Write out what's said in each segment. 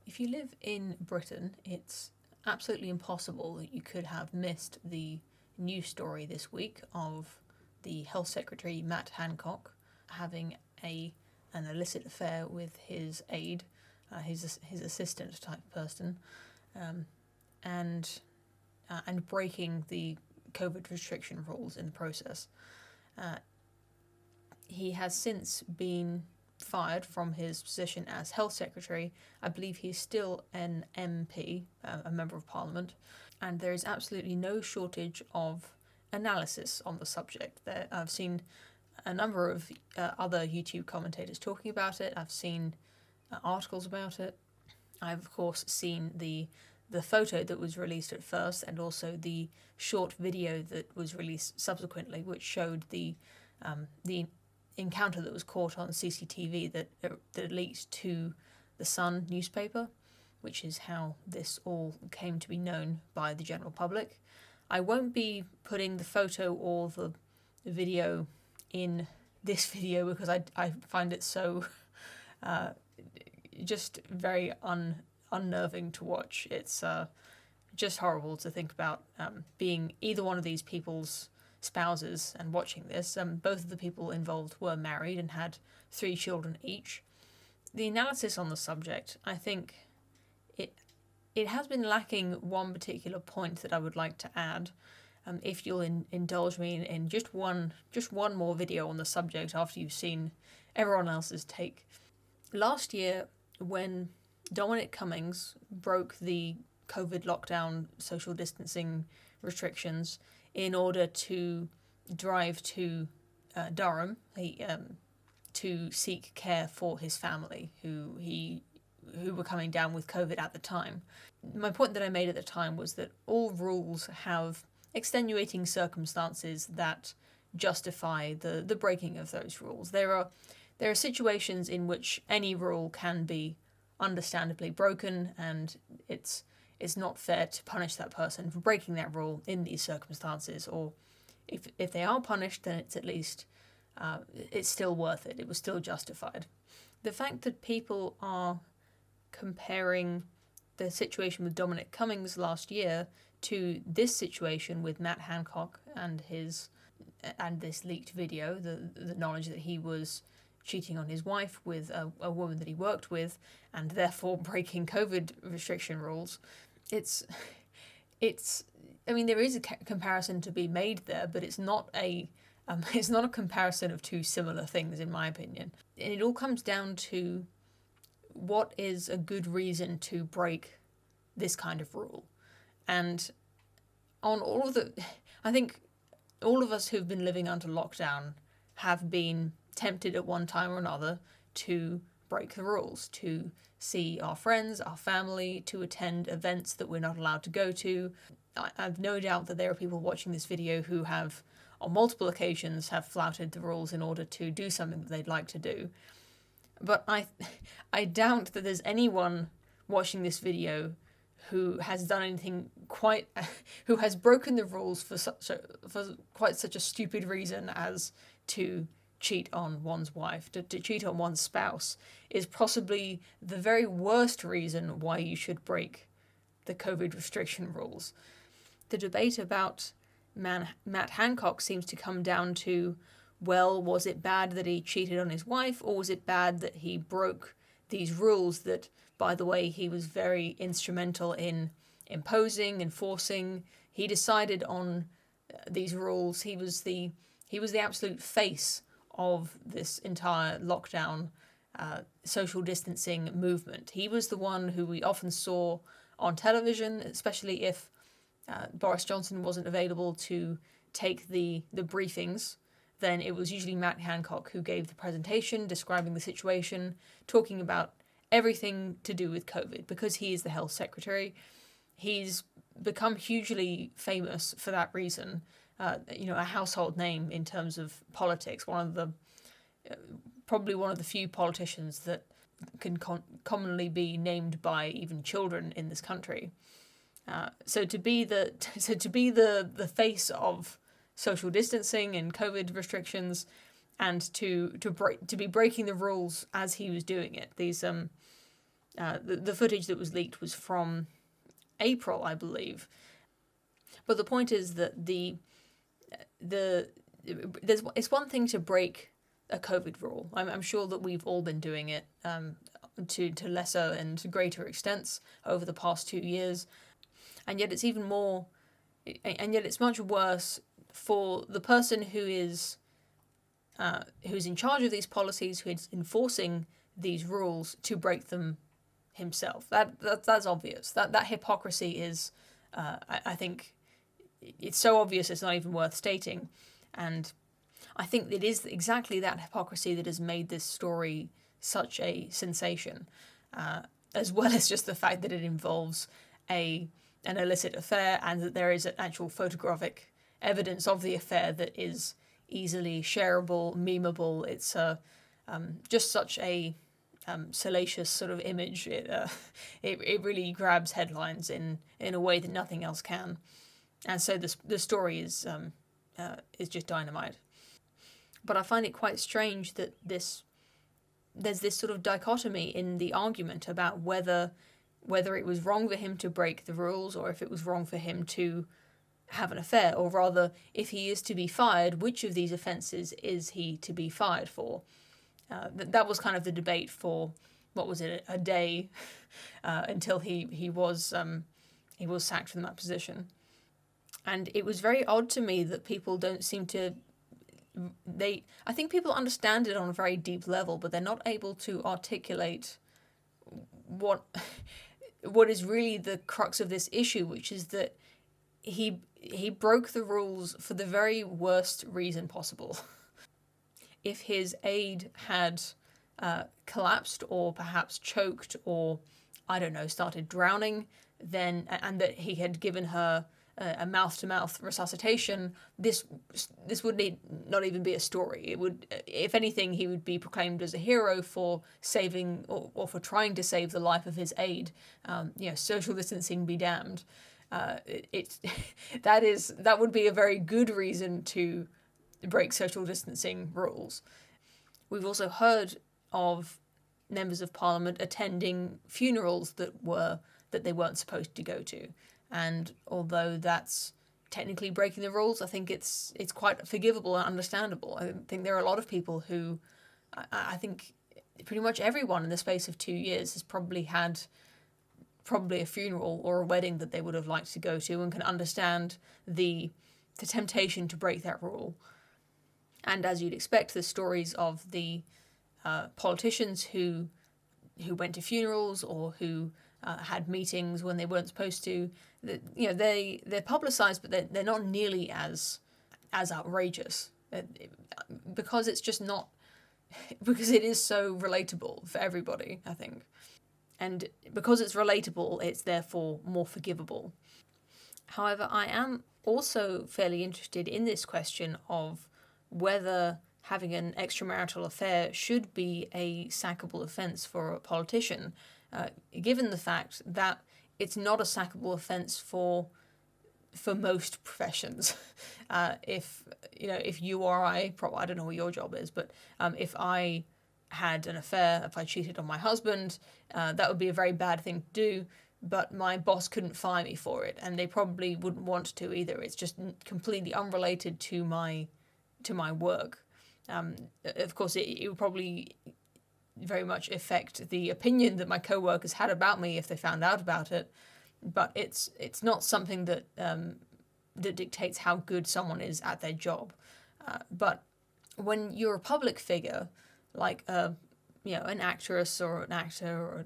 If you live in Britain, it's absolutely impossible that you could have missed the news story this week of the Health Secretary Matt Hancock having an illicit affair with his aide, his assistant type person, and breaking the COVID restriction rules in the process. He has since been fired from his position as Health Secretary. I believe he's still an MP, a Member of Parliament, and there is absolutely no shortage of analysis on the subject. I've seen a number of other YouTube commentators talking about it. I've seen articles about it. I've, of course, seen the photo that was released at first, and also the short video that was released subsequently, which showed the encounter that was caught on CCTV that leaked to the Sun newspaper, which is how this all came to be known by the general public. I won't be putting the photo or the video in this video because I find it so just very unnerving to watch. It's just horrible to think about being either one of these people's spouses and watching this. Both of the people involved were married and had 3 children each. The analysis on the subject, I think it has been lacking one particular point that I would like to add. If you'll indulge me in just one more video on the subject after you've seen everyone else's take. Last year, when Dominic Cummings broke the COVID lockdown social distancing restrictions in order to drive to Durham to seek care for his family who were coming down with COVID at the time. My point that I made at the time was that all rules have extenuating circumstances that justify the breaking of those rules. There are situations in which any rule can be understandably broken, and it's not fair to punish that person for breaking that rule in these circumstances, or if they are punished, then it's at least it's still worth it. It was still justified. The fact that people are comparing the situation with Dominic Cummings last year to this situation with Matt Hancock and this leaked video, the knowledge that he was cheating on his wife with a woman that he worked with, and therefore breaking COVID restriction rules. I mean, there is a comparison to be made there, but it's not a comparison of two similar things, in my opinion. And it all comes down to what is a good reason to break this kind of rule. And I think all of us who've been living under lockdown have been tempted at one time or another to break the rules, to see our friends, our family, to attend events that we're not allowed to go to. I've no doubt that there are people watching this video who have, on multiple occasions, have flouted the rules in order to do something that they'd like to do. But I doubt that there's anyone watching this video who has done anything who has broken the rules for quite such a stupid reason as to cheat on one's wife. To cheat on one's spouse is possibly the very worst reason why you should break the COVID restriction rules. The debate about Matt Hancock seems to come down to, well, was it bad that he cheated on his wife, or was it bad that he broke these rules that, by the way, he was very instrumental in imposing, enforcing? He decided on these rules. He was the absolute face of this entire lockdown social distancing movement. He was the one who we often saw on television, especially if Boris Johnson wasn't available to take the briefings. Then it was usually Matt Hancock who gave the presentation, describing the situation, talking about everything to do with COVID. Because he is the health secretary, he's become hugely famous for that reason. A household name in terms of politics. Probably one of the few politicians that can commonly be named by even children in this country. So to be the face of social distancing and COVID restrictions, and to be breaking the rules as he was doing it. These The footage that was leaked was from April, I believe. But the point is that it's one thing to break a COVID rule. I'm sure that we've all been doing it to lesser and greater extents over the past 2 years, and yet it's much worse for the person who's in charge of these policies, who is enforcing these rules, to break them himself. That's obvious. That hypocrisy is, I think, it's so obvious it's not even worth stating. And I think it is exactly that hypocrisy that has made this story such a sensation, as well as just the fact that it involves an illicit affair, and that there is actual photographic evidence of the affair that is easily shareable, memeable. It's just such a salacious sort of image. It really grabs headlines in a way that nothing else can, and so the story is just dynamite. But I find it quite strange that there's this sort of dichotomy in the argument about whether it was wrong for him to break the rules, or if it was wrong for him to have an affair, or rather, if he is to be fired, which of these offences is he to be fired for? That was kind of the debate for, what was it, a day until he was sacked from that position. And it was very odd to me that people don't seem to... I think people understand it on a very deep level, but they're not able to articulate what is really the crux of this issue, which is that he broke the rules for the very worst reason possible. If his aide had collapsed, or perhaps choked, or, I don't know, started drowning, and that he had given her a mouth-to-mouth resuscitation, this would not even be a story. It would, if anything, he would be proclaimed as a hero for saving, or for trying to save the life of his aide. Social distancing be damned. That would be a very good reason to break social distancing rules. We've also heard of members of parliament attending funerals that they weren't supposed to go to. And although that's technically breaking the rules, I think it's quite forgivable and understandable. I think there are a lot of people who, I think pretty much everyone in the space of 2 years has probably had a funeral or a wedding that they would have liked to go to, and can understand the temptation to break that rule. And as you'd expect, the stories of the politicians who went to funerals, or who had meetings when they weren't supposed to, they're publicised, but they're not nearly as outrageous, because it's just not, because it is so relatable for everybody, I think. And because it's relatable, it's therefore more forgivable. However, I am also fairly interested in this question of whether having an extramarital affair should be a sackable offence for a politician, given the fact that it's not a sackable offence for most professions. If you or I don't know what your job is, but if I had an affair, if I cheated on my husband, that would be a very bad thing to do, but my boss couldn't fire me for it, and they probably wouldn't want to either. It's just completely unrelated to my work. Of course, it would probably very much affect the opinion that my co-workers had about me if they found out about it, but it's not something that dictates how good someone is at their job. But when you're a public figure, like an actress or an actor, or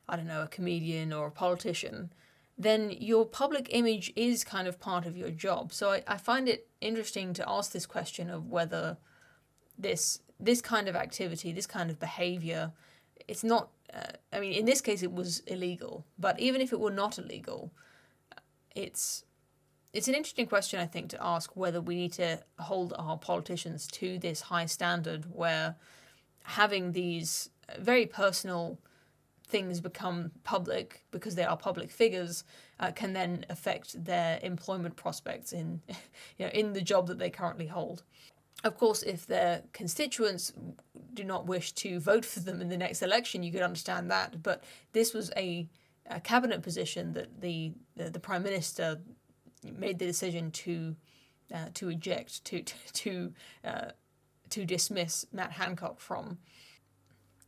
a comedian or a politician, then your public image is kind of part of your job. So I find it interesting to ask this question of whether this kind of activity, this kind of behaviour, it's not, in this case it was illegal, but even if it were not illegal, it's an interesting question, I think, to ask whether we need to hold our politicians to this high standard where having these very personal things become public because they are public figures can then affect their employment prospects in the job that they currently hold. Of course, if their constituents do not wish to vote for them in the next election, you could understand that. But this was a cabinet position that the prime minister made the decision to eject, to dismiss Matt Hancock from.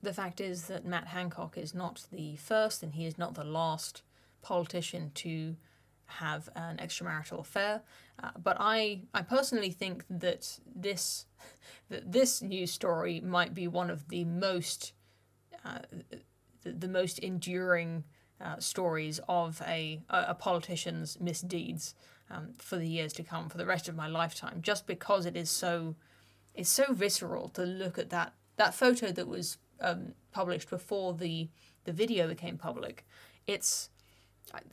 The fact is that Matt Hancock is not the first and he is not the last politician to have an extramarital affair. But I personally think that this news story might be one of the most enduring stories of a politician's misdeeds for the years to come, for the rest of my lifetime, just because it's so visceral to look at that photo that was published before the video became public.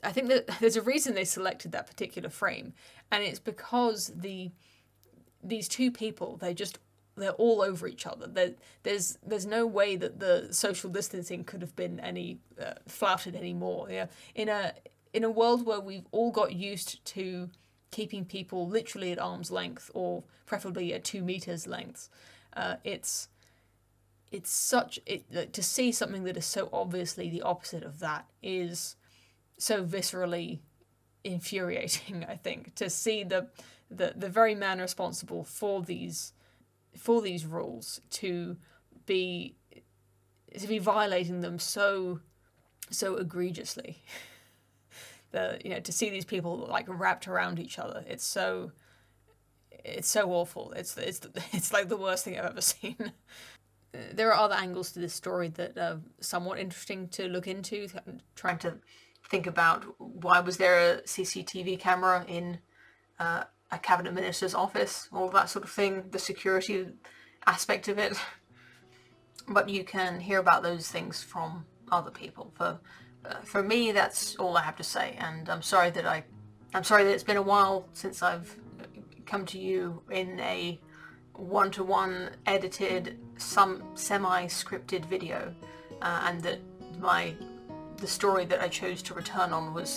I think that there's a reason they selected that particular frame, and it's because these two people, they're all over each other. There's no way that the social distancing could have been any flouted anymore. Yeah, in a world where we've all got used to keeping people literally at arm's length, or preferably at 2 meters length, to see something that is so obviously the opposite of that is so viscerally infuriating. I think to see the very man responsible for these rules to be violating them so egregiously. To see these people like wrapped around each other, it's so awful. It's like the worst thing I've ever seen. There are other angles to this story that are somewhat interesting to look into. Trying to think about why was there a CCTV camera in a cabinet minister's office, all that sort of thing, the security aspect of it. But you can hear about those things from other people. For me, that's all I have to say, and I'm sorry that it's been a while since I've come to you in a one-to-one edited, some semi-scripted video, and that the story that I chose to return on was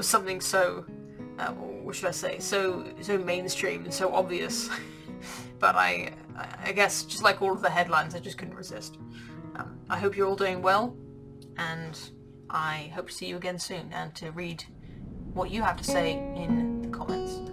something so what should I say, so mainstream and so obvious. But I guess, just like all of the headlines, I just couldn't resist. I hope you're all doing well, and I hope to see you again soon and to read what you have to say in the comments.